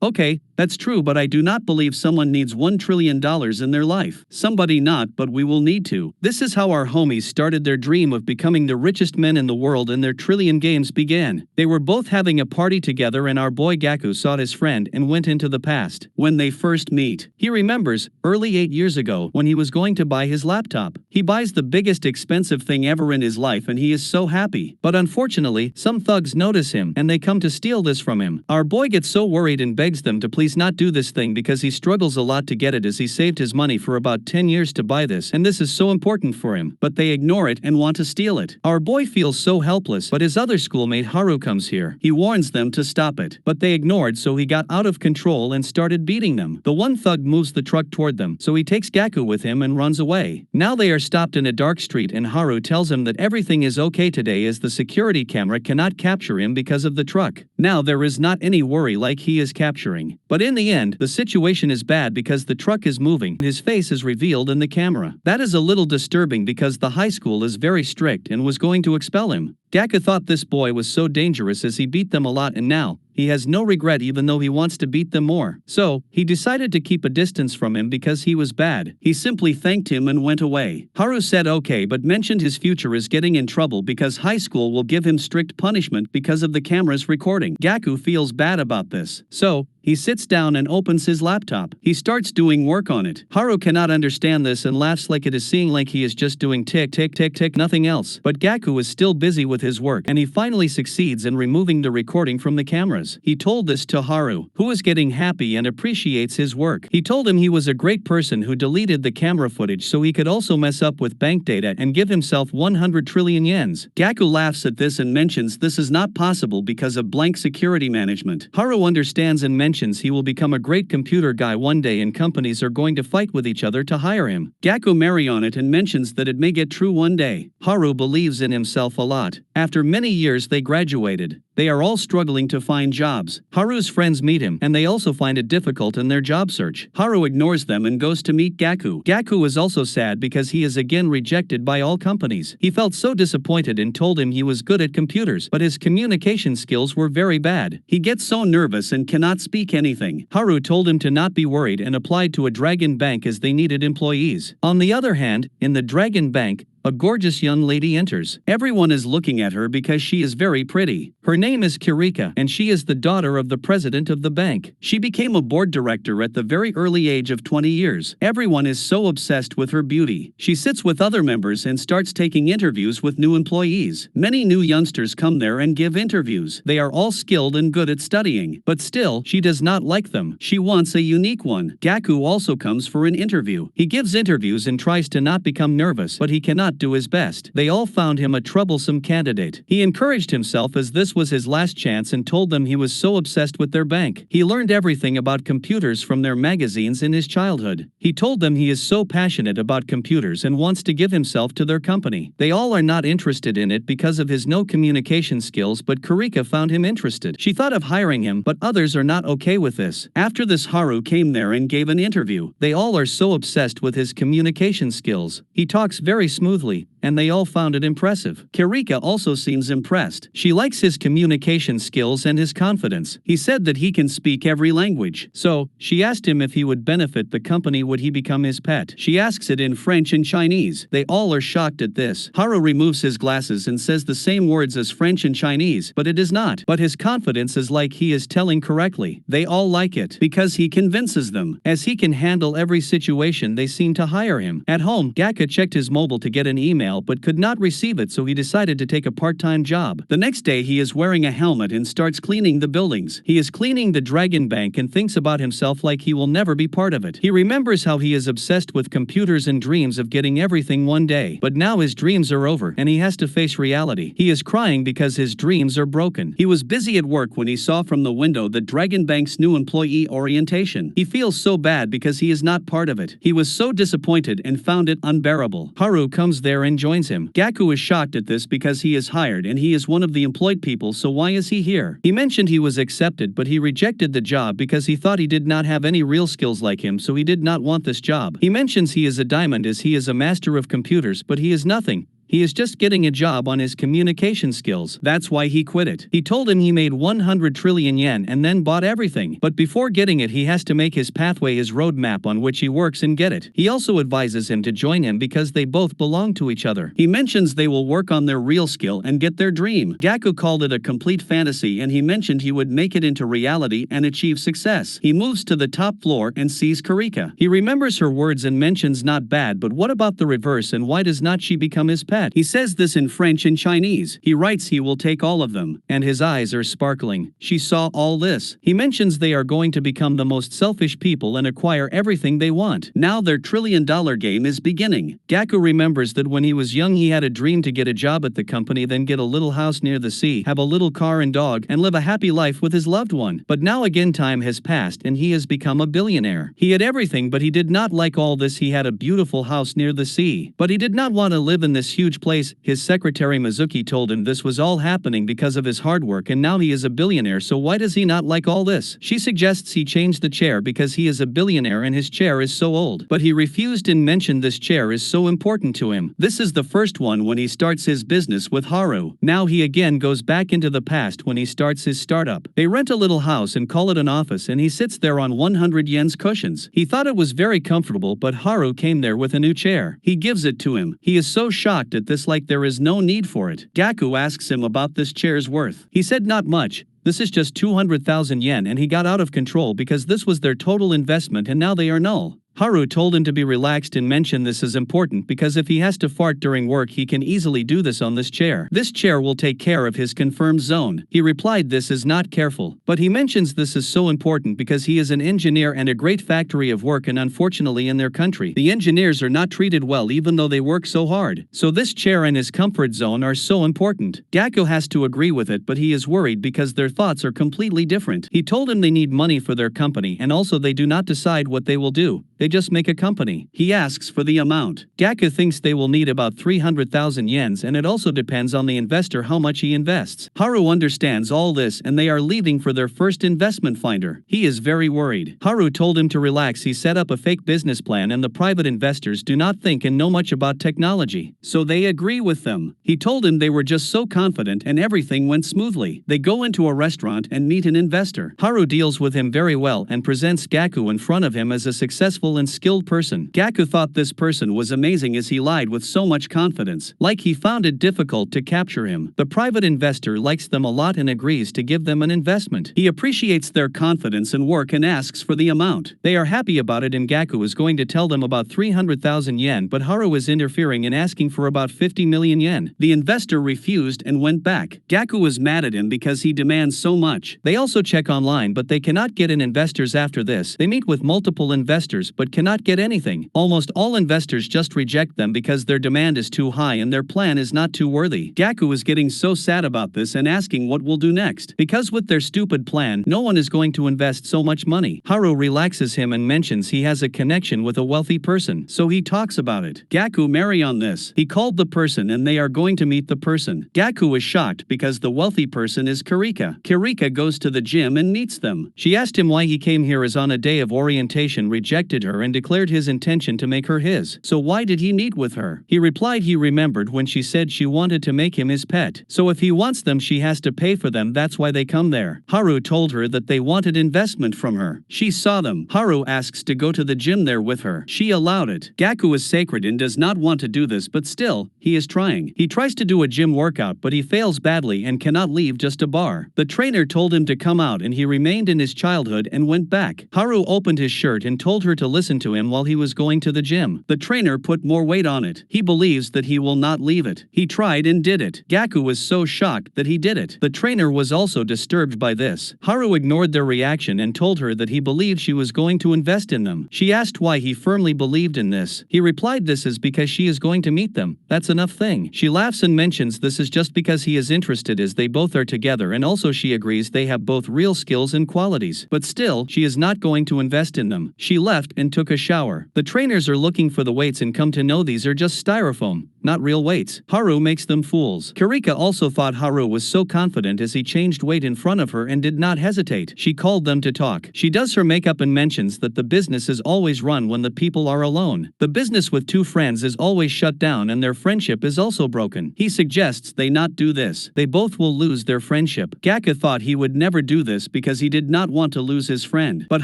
Okay, that's true, but I do not believe someone needs $1 trillion in their life. Somebody not, but we will need to. This is how our homies started their dream of becoming the richest men in the world, and their trillion games began. They were both having a party together, and our boy Gaku sought his friend and went into the past. When they first meet, he remembers, early 8 years ago, when he was going to buy his laptop. He buys the biggest expensive thing ever in his life and he is so happy. But unfortunately, some thugs notice him and they come to steal this from him. Our boy gets so worried and begs them to please not do this thing because he struggles a lot to get it, as he saved his money for about 10 years to buy this, and this is so important for him. But they ignore it and want to steal it. Our boy feels so helpless, but his other schoolmate Haru comes here. He warns them to stop it, but they ignored, so he got out of control and started beating them. The one thug moves the truck toward them, so he takes Gaku with him and runs away. Now they are stopped in a dark street and Haru tells him that everything is okay today as the security camera cannot capture him because of the truck. Now there is not any worry like he is capturing. But in the end, the situation is bad because the truck is moving. His face is revealed in the camera. That is a little disturbing because the high school is very strict and was going to expel him. Gaku thought this boy was so dangerous as he beat them a lot, and now he has no regret even though he wants to beat them more. So, he decided to keep a distance from him because he was bad. He simply thanked him and went away. Haru said okay, but mentioned his future is getting in trouble because high school will give him strict punishment because of the camera's recording. Gaku feels bad about this. So, he sits down and opens his laptop. He starts doing work on it. Haru cannot understand this and laughs like it is, seeing like he is just doing tick tick tick tick, nothing else. But Gaku is still busy with his work and he finally succeeds in removing the recording from the cameras. He told this to Haru, who is getting happy and appreciates his work. He told him he was a great person who deleted the camera footage so he could also mess up with bank data and give himself 100 trillion yens. Gaku laughs at this and mentions this is not possible because of blank security management. Haru understands and mentions he will become a great computer guy one day and companies are going to fight with each other to hire him. Gaku marries on it and mentions that it may get true one day. Haru believes in himself a lot. After many years they graduated. They are all struggling to find jobs. Haru's friends meet him, and they also find it difficult in their job search. Haru ignores them and goes to meet Gaku. Gaku is also sad because he is again rejected by all companies. He felt so disappointed and told him he was good at computers, but his communication skills were very bad. He gets so nervous and cannot speak anything. Haru told him to not be worried and applied to a dragon bank as they needed employees. On the other hand, in the dragon bank, a gorgeous young lady enters. Everyone is looking at her because she is very pretty. Her name is Kirika, and she is the daughter of the president of the bank. She became a board director at the very early age of 20 years. Everyone is so obsessed with her beauty. She sits with other members and starts taking interviews with new employees. Many new youngsters come there and give interviews. They are all skilled and good at studying, but still, she does not like them. She wants a unique one. Gaku also comes for an interview. He gives interviews and tries to not become nervous, but he cannot do his best. They all found him a troublesome candidate. He encouraged himself as this was his last chance and told them he was so obsessed with their bank. He learned everything about computers from their magazines in his childhood. He told them he is so passionate about computers and wants to give himself to their company. They all are not interested in it because of his no communication skills, but Kurika found him interested. She thought of hiring him, but others are not okay with this. After this, Haru came there and gave an interview. They all are so obsessed with his communication skills. He talks very smoothly, and they all found it impressive. Kirika also seems impressed. She likes his communication skills and his confidence. He said that he can speak every language. So, she asked him if he would benefit the company, would he become his pet. She asks it in French and Chinese. They all are shocked at this. Haru removes his glasses and says the same words as French and Chinese, but it is not. But his confidence is like he is telling correctly. They all like it because he convinces them. As he can handle every situation, they seem to hire him. At home, Gaku checked his mobile to get an email but could not receive it, so he decided to take a part-time job. The next day he is wearing a helmet and starts cleaning the buildings. He is cleaning the dragon bank and thinks about himself like he will never be part of it. He remembers how he is obsessed with computers and dreams of getting everything one day. But now his dreams are over and he has to face reality. He is crying because his dreams are broken. He was busy at work when he saw from the window the dragon bank's new employee orientation. He feels so bad because he is not part of it. He was so disappointed and found it unbearable. Haru comes there and joins him. Gaku is shocked at this because he is hired and he is one of the employed people, so why is he here? He mentioned he was accepted, but he rejected the job because he thought he did not have any real skills like him, so he did not want this job. He mentions he is a diamond as he is a master of computers, but he is nothing. He is just getting a job on his communication skills. That's why he quit it. He told him he made 100 trillion yen and then bought everything. But before getting it, he has to make his pathway, his roadmap on which he works, and get it. He also advises him to join him because they both belong to each other. He mentions they will work on their real skill and get their dream. Gaku called it a complete fantasy, and he mentioned he would make it into reality and achieve success. He moves to the top floor and sees Karika. He remembers her words and mentions, not bad, but what about the reverse, and why does not she become his pet? He says this in French and Chinese. He writes he will take all of them, and his eyes are sparkling. She saw all this. He mentions they are going to become the most selfish people and acquire everything they want. Now their trillion-dollar game is beginning. Gaku remembers that when he was young he had a dream to get a job at the company, then get a little house near the sea, have a little car and dog, and live a happy life with his loved one. But now again time has passed and he has become a billionaire. He had everything, but he did not like all this. He had a beautiful house near the sea, but he did not want to live in this huge place. His secretary Mizuki told him this was all happening because of his hard work, and now he is a billionaire, so why does he not like all this? She suggests he change the chair because he is a billionaire and his chair is so old. But he refused and mentioned this chair is so important to him. This is the first one when he starts his business with Haru. Now he again goes back into the past when he starts his startup. They rent a little house and call it an office, and he sits there on 100 yen's cushions. He thought it was very comfortable, but Haru came there with a new chair. He gives it to him. He is so shocked at this, like there is no need for it. Gaku asks him about this chair's worth. He said not much. This is just 200,000 yen, and he got out of control because this was their total investment and now they are null. Haru told him to be relaxed and mention this is important because if he has to fart during work he can easily do this on this chair. This chair will take care of his confirmed zone. He replied this is not careful, but he mentions this is so important because he is an engineer and a great factory of work, and unfortunately in their country the engineers are not treated well even though they work so hard. So this chair and his comfort zone are so important. Gaku has to agree with it, but he is worried because their thoughts are completely different. He told him they need money for their company and also they do not decide what they will do. They just make a company. He asks for the amount. Gaku thinks they will need about 300,000 yens, and it also depends on the investor how much he invests. Haru understands all this and they are leaving for their first investment finder. He is very worried. Haru told him to relax. He set up a fake business plan and the private investors do not think and know much about technology, so they agree with them. He told him they were just so confident and everything went smoothly. They go into a restaurant and meet an investor. Haru deals with him very well and presents Gaku in front of him as a successful and skilled person. Gaku thought this person was amazing as he lied with so much confidence, like he found it difficult to capture him. The private investor likes them a lot and agrees to give them an investment. He appreciates their confidence and work and asks for the amount. They are happy about it and Gaku is going to tell them about 300,000 yen, but Haru is interfering and asking for about 50 million yen. The investor refused and went back. Gaku was mad at him because he demands so much. They also check online, but they cannot get in investors after this. They meet with multiple investors but cannot get anything. Almost all investors just reject them because their demand is too high and their plan is not too worthy. Gaku is getting so sad about this and asking what will do next, because with their stupid plan no one is going to invest so much money. Haru relaxes him and mentions he has a connection with a wealthy person, so he talks about it. Gaku marry on this. He called the person and they are going to meet the person. Gaku is shocked because the wealthy person is Karika. Karika goes to the gym and meets them. She asked him why he came here as on a day of orientation, rejected her and declared his intention to make her his. So why did he meet with her? He replied he remembered when she said she wanted to make him his pet. So if he wants them she has to pay for them, that's why they come there. Haru told her that they wanted investment from her. She saw them. Haru asks to go to the gym there with her. She allowed it. Gaku is sacred and does not want to do this, but still, he is trying. He tries to do a gym workout but he fails badly and cannot leave just a bar. The trainer told him to come out and he remained in his childhood and went back. Haru opened his shirt and told her to listen to him while he was going to the gym. The trainer put more weight on it. He believes that he will not leave it. He tried and did it. Gaku was so shocked that he did it. The trainer was also disturbed by this. Haru ignored their reaction and told her that he believed she was going to invest in them. She asked why he firmly believed in this. He replied this is because she is going to meet them. That's enough thing. She laughs and mentions this is just because he is interested as they both are together, and also she agrees they have both real skills and qualities. But still, she is not going to invest in them. She left and and took a shower. The trainers are looking for the weights and come to know these are just styrofoam, not real weights. Haru makes them fools. Karika also thought Haru was so confident as he changed weight in front of her and did not hesitate. She called them to talk. She does her makeup and mentions that the business is always run when the people are alone. The business with two friends is always shut down and their friendship is also broken. He suggests they not do this. They both will lose their friendship. Gaka thought he would never do this because he did not want to lose his friend. But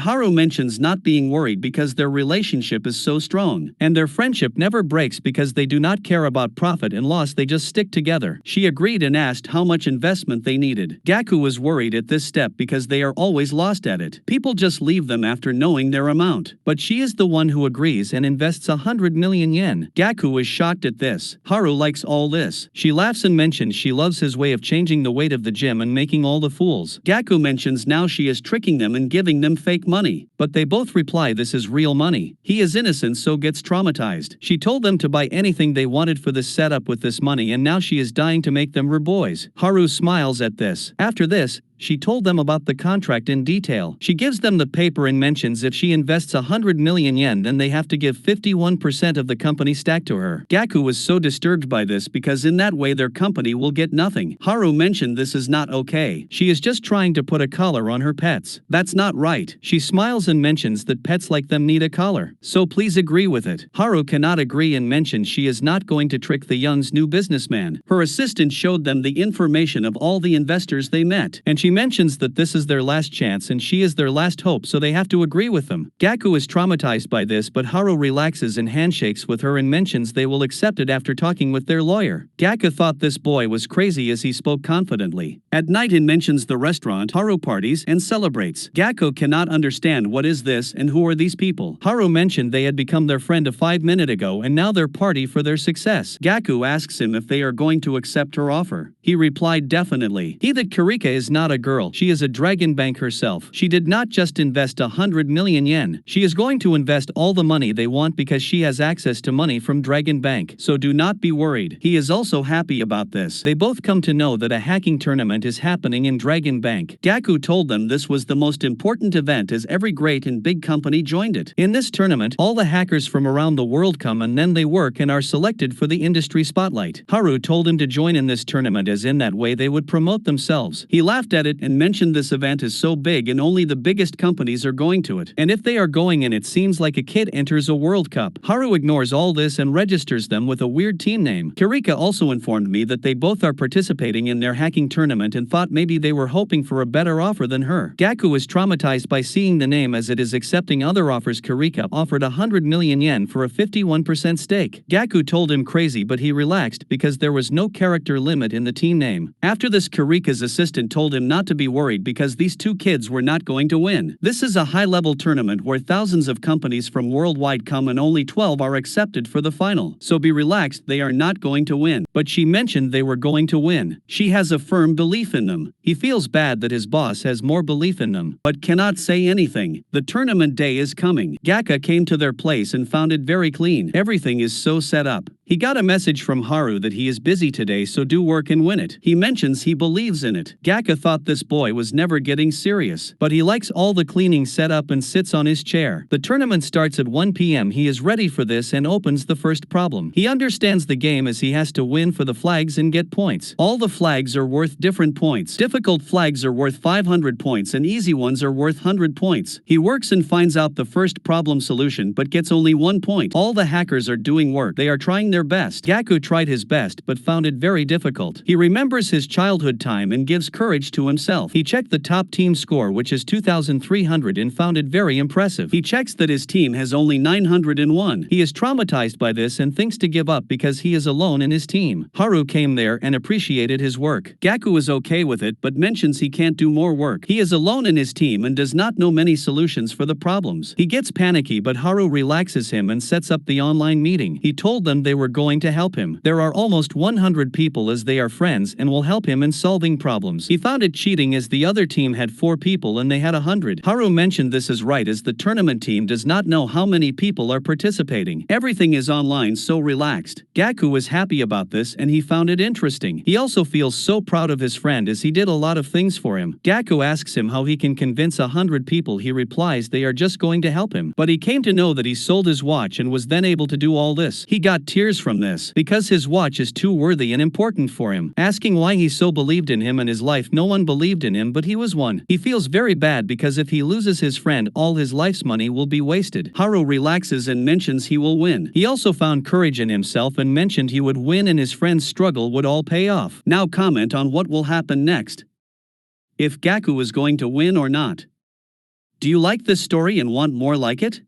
Haru mentions not being worried because their relationship is so strong. And their friendship never breaks because they do not care about profit and loss, they just stick together. She agreed and asked how much investment they needed. Gaku was worried at this step because they are always lost at it. People just leave them after knowing their amount. But she is the one who agrees and invests 100 million yen. Gaku is shocked at this. Haru likes all this. She laughs and mentions she loves his way of changing the weight of the gym and making all the fools. Gaku mentions now she is tricking them and giving them fake money. But they both reply this is real money. He is innocent so gets traumatized. She told them to buy anything they wanted for this setup with this money and now she is dying to make them her boys. Haru smiles at this. After this, she told them about the contract in detail. She gives them the paper and mentions if she invests 100 million yen then they have to give 51% of the company stack to her. Gaku was so disturbed by this because in that way their company will get nothing. Haru mentioned this is not okay. She is just trying to put a collar on her pets. That's not right. She smiles and mentions that pets like them need a collar. So please agree with it. Haru cannot agree and mentions she is not going to trick the young's new businessman. Her assistant showed them the information of all the investors they met and she mentions that this is their last chance and she is their last hope so they have to agree with them. Gaku is traumatized by this but Haru relaxes and handshakes with her and mentions they will accept it after talking with their lawyer. Gaku thought this boy was crazy as he spoke confidently. At night he mentions the restaurant, Haru parties and celebrates. Gaku cannot understand what is this and who are these people. Haru mentioned they had become their friend of 5 minutes ago and now their party for their success. Gaku asks him if they are going to accept her offer. He replied definitely. He that Karika is not a girl, she is a dragon bank herself. She did not just invest 100 million yen. She is going to invest all the money they want because she has access to money from Dragon Bank. So do not be worried. He is also happy about this. They both come to know that a hacking tournament is happening in Dragon Bank. Gaku told them this was the most important event as every great and big company joined it. In this tournament, all the hackers from around the world come and then they work and are selected for the industry spotlight. Haru told him to join in this tournament as in that way they would promote themselves. He laughed at it and mentioned this event is so big and only the biggest companies are going to it. And if they are going in it seems like a kid enters a World Cup. Haru ignores all this and registers them with a weird team name. Karika also informed me that they both are participating in their hacking tournament and thought maybe they were hoping for a better offer than her. Gaku is traumatized by seeing the name as it is accepting other offers. Karika offered 100 million yen for a 51% stake. Gaku told him crazy but he relaxed because there was no character limit in the team name. After this Karika's assistant told him not to be worried because these two kids were not going to win. This is a high-level tournament where thousands of companies from worldwide come and only 12 are accepted for the final. So be relaxed, they are not going to win. But she mentioned they were going to win. She has a firm belief in them. He feels bad that his boss has more belief in them, but cannot say anything. The tournament day is coming. Gaka came to their place and found it very clean. Everything is so set up. He got a message from Haru that he is busy today so do work and win it. He mentions he believes in it. Gaka thought this boy was never getting serious, but he likes all the cleaning set up and sits on his chair. The tournament starts at 1 p.m. He is ready for this and opens the first problem. He understands the game as he has to win for the flags and get points. All the flags are worth different points. Difficult flags are worth 500 points and easy ones are worth 100 points. He works and finds out the first problem solution but gets only 1 point. All the hackers are doing work. They are trying their best. Gaku tried his best but found it very difficult. He remembers his childhood time and gives courage to himself. He checked the top team score which is 2,300 and found it very impressive. He checks that his team has only 901. He is traumatized by this and thinks to give up because he is alone in his team. Haru came there and appreciated his work. Gaku is okay with it but mentions he can't do more work. He is alone in his team and does not know many solutions for the problems. He gets panicky but Haru relaxes him and sets up the online meeting. He told them they were were going to help him. There are almost 100 people as they are friends and will help him in solving problems. He found it cheating as the other team had 4 people and they had 100. Haru mentioned this is right as the tournament team does not know how many people are participating. Everything is online so relaxed. Gaku was happy about this and he found it interesting. He also feels so proud of his friend as he did a lot of things for him. Gaku asks him how he can convince 100 people. He replies they are just going to help him. But he came to know that he sold his watch and was then able to do all this. He got tears from this because his watch is too worthy and important for him. Asking why he so believed in him and his life, no one believed in him but he was one. He feels very bad because if he loses his friend all his life's money will be wasted. Haru relaxes and mentions he will win. He also found courage in himself and mentioned he would win and his friend's struggle would all pay off. Now comment on what will happen next. If Gaku is going to win or not. Do you like this story and want more like it?